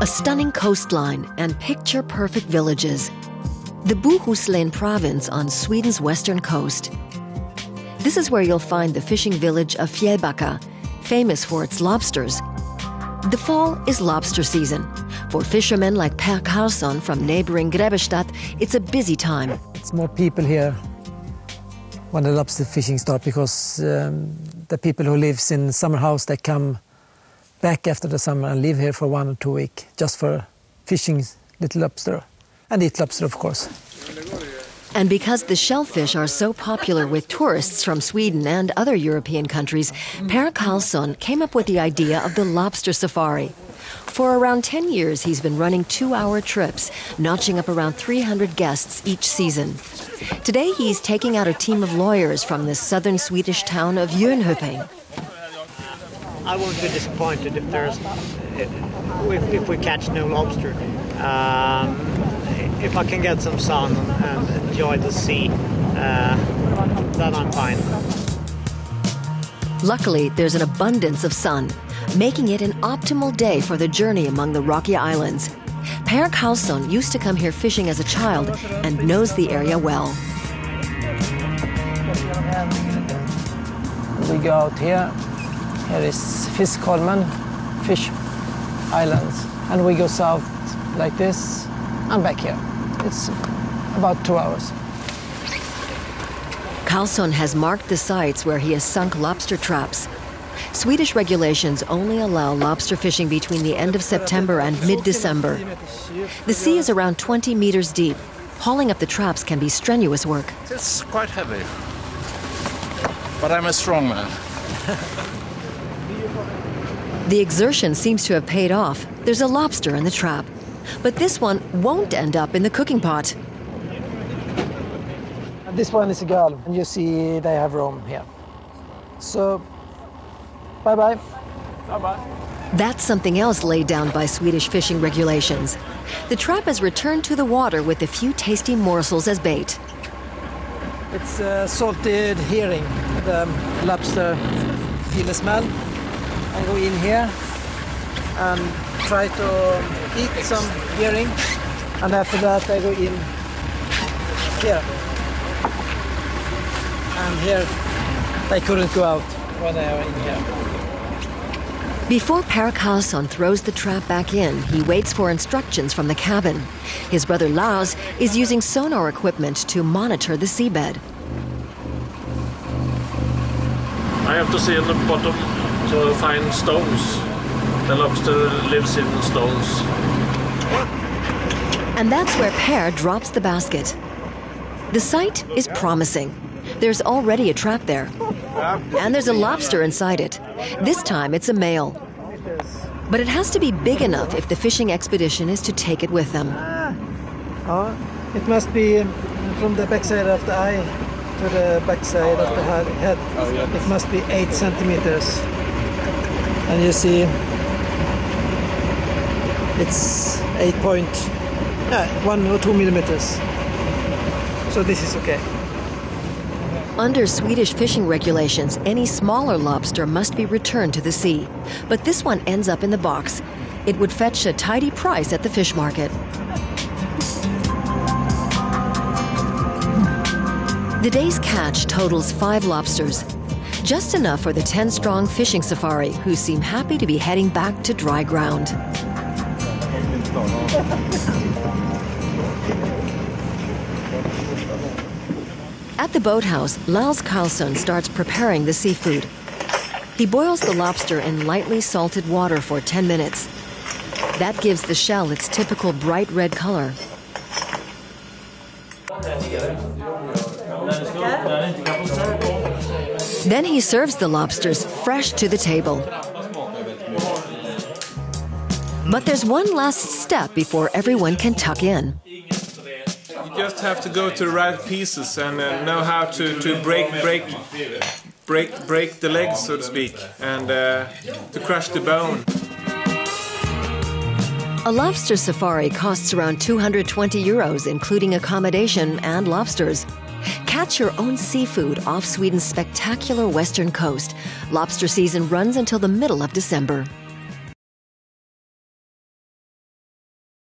A stunning coastline and picture-perfect villages. The Bohuslän province on Sweden's western coast. This is where you'll find the fishing village of Fjällbacka, famous for its lobsters. The fall is lobster season. For fishermen like Per Karlsson from neighboring Grebbestad, it's a busy time. It's more people here when the lobster fishing starts because the people who live in summer house, they come back after the summer and live here for 1 or 2 weeks just for fishing little lobster and eat lobster, of course. And because the shellfish are so popular with tourists from Sweden and other European countries, Per Karlsson came up with the idea of the lobster safari. For around 10 years, he's been running 2-hour trips, notching up around 300 guests each season. Today, he's taking out a team of lawyers from the southern Swedish town of Jönköping. I won't be disappointed if we catch no lobster. If I can get some sun and enjoy the sea, then I'm fine. Luckily, there's an abundance of sun, making it an optimal day for the journey among the rocky islands. Per Karlsson used to come here fishing as a child and knows the area well. We go out here. Here is Fiskholmen, Fish Islands, and we go south like this and back here. It's about 2 hours. Karlsson has marked the sites where he has sunk lobster traps. Swedish regulations only allow lobster fishing between the end of September and mid-December. The sea is around 20 meters deep. Hauling up the traps can be strenuous work. It's quite heavy, but I'm a strong man. The exertion seems to have paid off. There's a lobster in the trap. But this one won't end up in the cooking pot. This one is a girl, and you see they have room here. So, bye-bye. Bye-bye. That's something else laid down by Swedish fishing regulations. The trap is returned to the water with a few tasty morsels as bait. It's salted herring, the lobster feel the smell. I go in here and try to eat some herring, and after that I go in here. And here they couldn't go out when they are in here. Before Per Karlsson throws the trap back in, he waits for instructions from the cabin. His brother Lars is using sonar equipment to monitor the seabed. I have to see on the bottom to find stones. The lobster lives in stones. And that's where Per drops the basket. The site is promising. There's already a trap there. And there's a lobster inside it. This time it's a male. But it has to be big enough if the fishing expedition is to take it with them. It must be from the backside of the eye to the backside of the head. It must be 8 centimeters. And you see it's 1 or 2 millimeters. So this is okay. Under Swedish fishing regulations, any smaller lobster must be returned to the sea. But this one ends up in the box. It would fetch a tidy price at the fish market. The day's catch totals 5 lobsters. Just enough for the 10-strong fishing safari, who seem happy to be heading back to dry ground. At the boathouse, Lars Karlsson starts preparing the seafood. He boils the lobster in lightly salted water for 10 minutes. That gives the shell its typical bright red color. Then he serves the lobsters fresh to the table. But there's one last step before everyone can tuck in. You just have to go to the right pieces and know how to break the legs, so to speak, and to crush the bone. A lobster safari costs around 220 euros, including accommodation and lobsters. Catch your own seafood off Sweden's spectacular western coast. Lobster season runs until the middle of December.